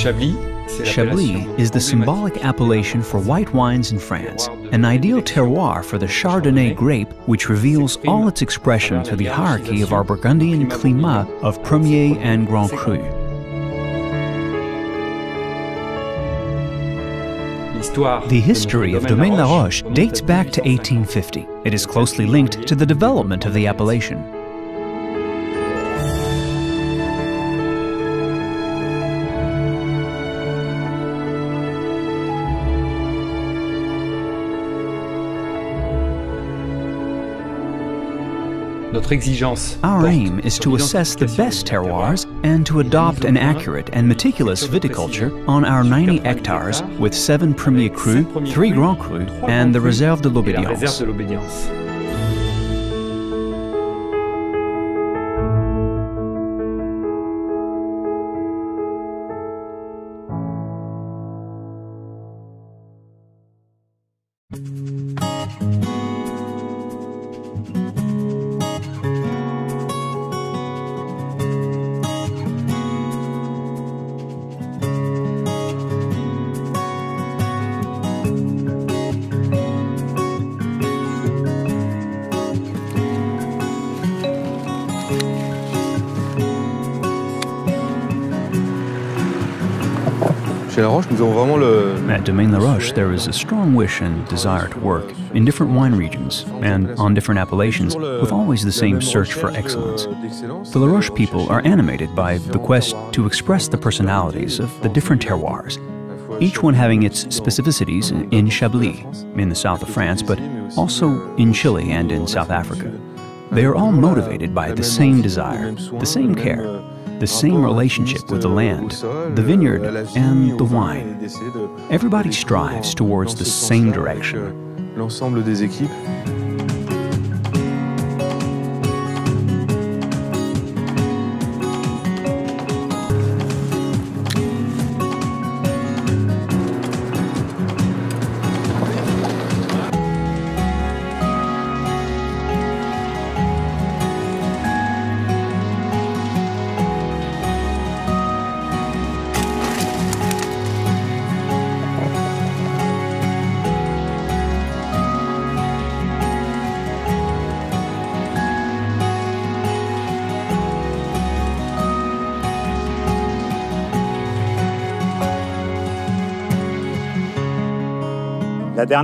Chablis is the symbolic appellation for white wines in France, an ideal terroir for the Chardonnay grape, which reveals all its expression through the hierarchy of our Burgundian climat of Premier and Grand Cru. The history of Domaine Laroche dates back to 1850. It is closely linked to the development of the appellation. Our aim is to assess the best terroirs and to adopt an accurate and meticulous viticulture on our 90 hectares with 7 Premier Cru, 3 Grand Cru, and the Réserve de l'Obédience. At Domaine Laroche, there is a strong wish and desire to work in different wine regions and on different appellations with always the same search for excellence. The Laroche people are animated by the quest to express the personalities of the different terroirs, each one having its specificities in Chablis, in the south of France, but also in Chile and in South Africa. They are all motivated by the same desire, the same care, the same relationship with the land, the vineyard, and the wine. Everybody strives towards the same direction. The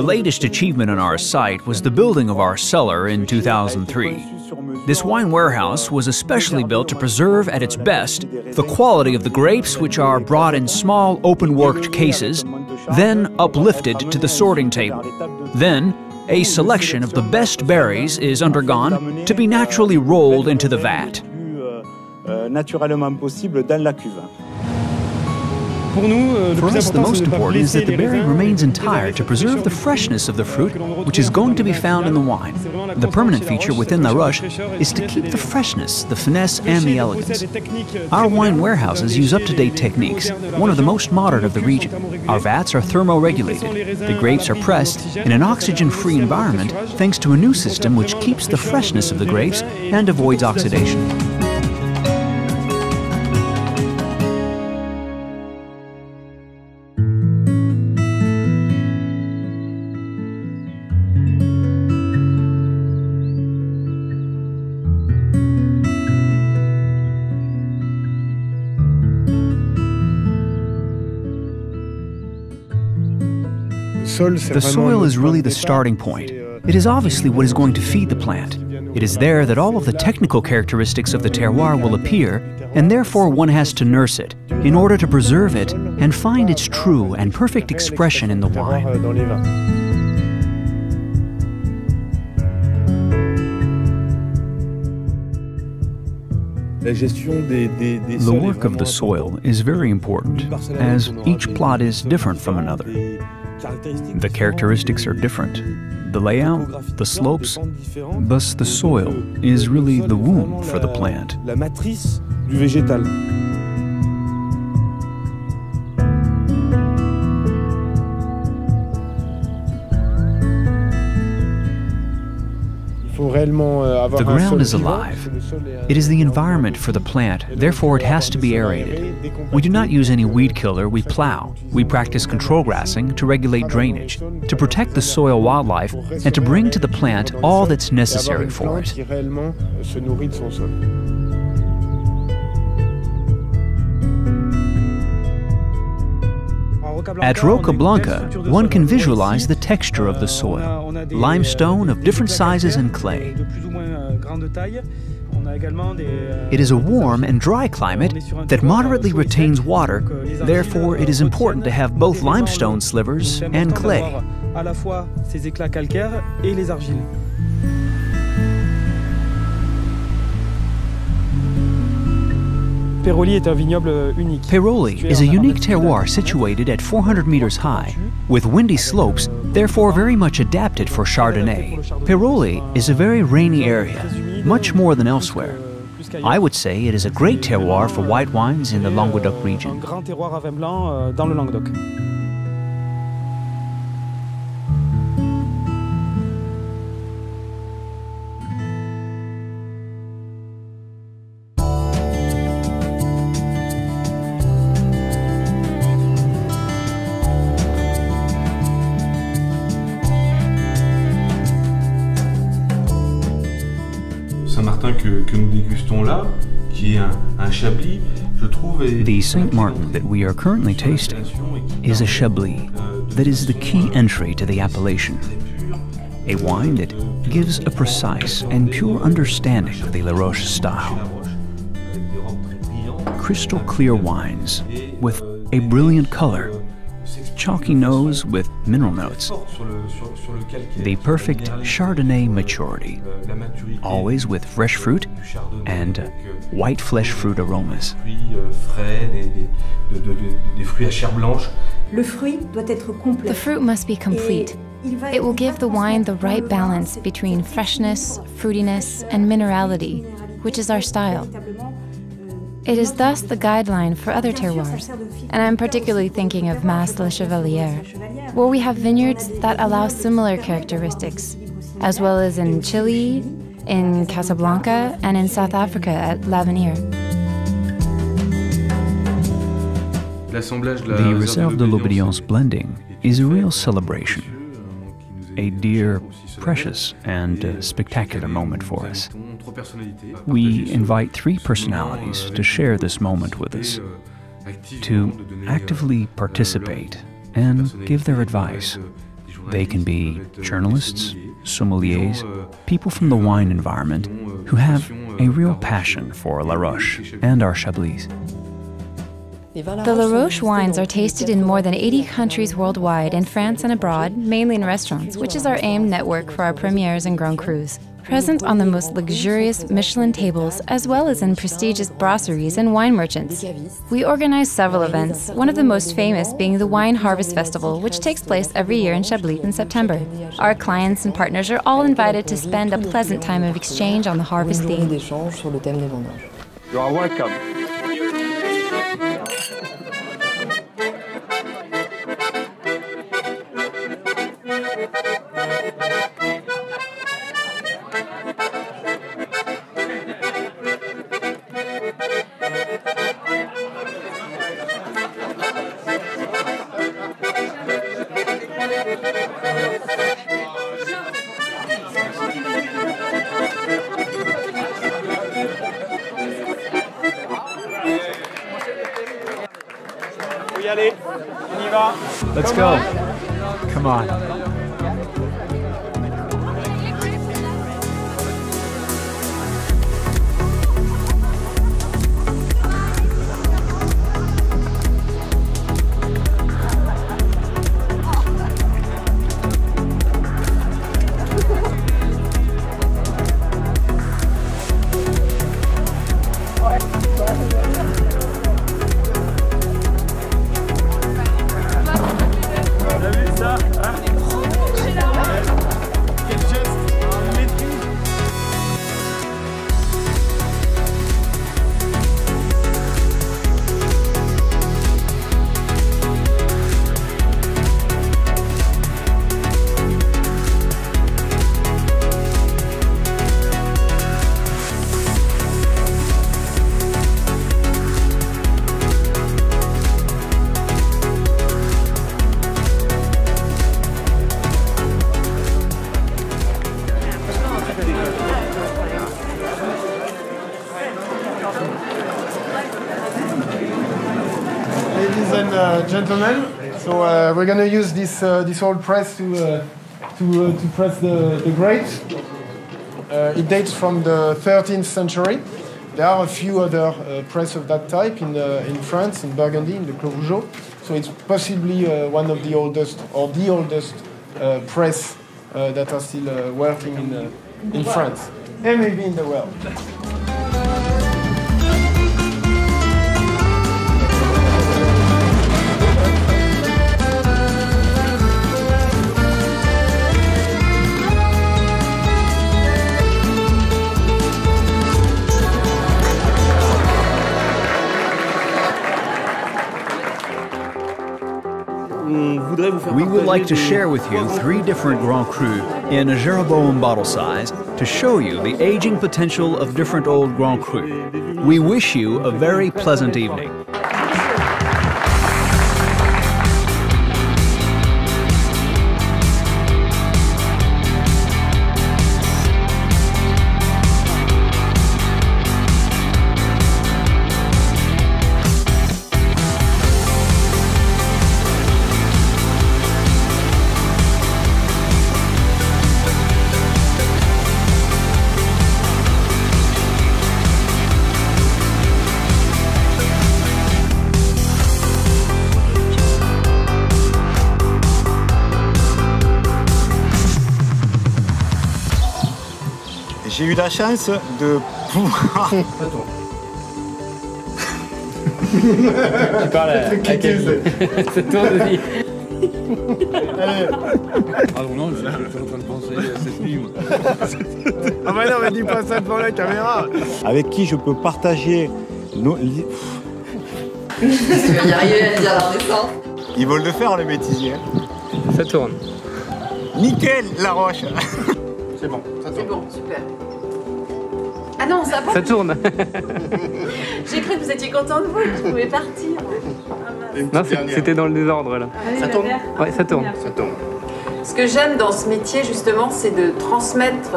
latest achievement on our site was the building of our cellar in 2003. This wine warehouse was especially built to preserve at its best the quality of the grapes, which are brought in small open-worked cases, then uplifted to the sorting table. Then, a selection of the best berries is undergone to be naturally rolled into the vat. For us, the most important is that the berry remains entire to preserve the freshness of the fruit, which is going to be found in the wine. The permanent feature within Laroche is to keep the freshness, the finesse, and the elegance. Our wine warehouses use up-to-date techniques, one of the most modern of the region. Our vats are thermo-regulated. The grapes are pressed in an oxygen-free environment thanks to a new system which keeps the freshness of the grapes and avoids oxidation. The soil is really the starting point. It is obviously what is going to feed the plant. It is there that all of the technical characteristics of the terroir will appear, and therefore one has to nurse it in order to preserve it and find its true and perfect expression in the wine. The work of the soil is very important, as each plot is different from another. The characteristics are different. The layout, the slopes, thus the soil is really the womb for the plant. The ground is alive. It is the environment for the plant, therefore it has to be aerated. We do not use any weed killer, we plow. We practice control grassing to regulate drainage, to protect the soil wildlife, and to bring to the plant all that's necessary for it. At Roca Blanca, one can visualize the texture of the soil, limestone of different sizes and clay. It is a warm and dry climate that moderately retains water, therefore it is important to have both limestone slivers and clay. Peroli is a unique terroir situated at 400 meters high, with windy slopes, therefore very much adapted for Chardonnay. Peroli is a very rainy area, much more than elsewhere. I would say it is a great terroir for white wines in the Languedoc region. Que nous dégustons là, qui est un Chablis, je trouve. The Saint Martin that we are currently tasting is a Chablis that is the key entry to the appellation. A wine that gives a precise and pure understanding of the Laroche style. Crystal clear wines with a brilliant color, chalky nose with mineral notes. The perfect Chardonnay maturity, always with fresh fruit and white flesh fruit aromas. The fruit must be complete. It will give the wine the right balance between freshness, fruitiness, and minerality, which is our style. It is thus the guideline for other terroirs, and I'm particularly thinking of Mas La Chevalière, where we have vineyards that allow similar characteristics, as well as in Chile, in Casablanca, and in South Africa at L'Avenir. The Réserve de l'Obédience blending is a real celebration, a dear, precious, and spectacular moment for us. We invite three personalities to share this moment with us, to actively participate and give their advice. They can be journalists, sommeliers, people from the wine environment who have a real passion for Laroche and our Chablis. The Laroche wines are tasted in more than 80 countries worldwide, in France and abroad, mainly in restaurants, which is our aim network for our premieres and Grand Crus. Present on the most luxurious Michelin tables, as well as in prestigious brasseries and wine merchants. We organize several events, one of the most famous being the Wine Harvest Festival, which takes place every year in Chablis in September. Our clients and partners are all invited to spend a pleasant time of exchange on the harvest theme. You are welcome. Allez, on y va. Let's go. Come on. Ladies and gentlemen, so we're going to use this old press to press the grapes. It dates from the 13th century. There are a few other press of that type in France, in Burgundy, in the Clos Vougeot. So it's possibly one of the oldest, or the oldest press that are still working in France, and maybe in the world. We would like to share with you 3 different Grand Crus in a Jeroboam bottle size to show you the aging potential of different old Grand Crus. We wish you a very pleasant evening. J'ai eu la chance de pouvoir... Tu parles à quel ça tourne aussi. Ah non, je suis en train de penser à cette nuit, moi. Ah bah non, mais dis pas ça devant la caméra. Avec qui je peux partager nos... Tu vas y arriver à le dire dans les sens. Ils veulent le faire, le bêtisier. Ça tourne. Nickel, Laroche. C'est bon, ça tourne. C'est bon, super. Ah non, ça va. Ça tourne. J'ai cru que vous étiez content de vous, que je pouvais partir. Non, c'était dans le désordre là. Ça tourne. Ouais, ça tourne. Ça tourne. Ce que j'aime dans ce métier, justement, c'est de transmettre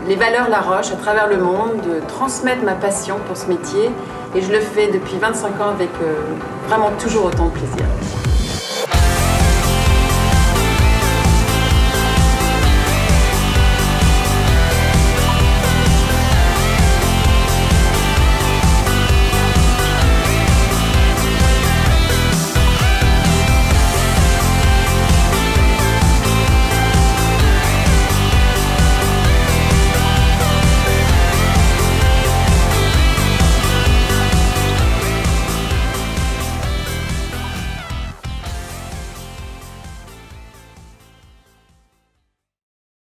les valeurs Laroche à travers le monde, de transmettre ma passion pour ce métier. Et je le fais depuis 25 ans avec vraiment toujours autant de plaisir.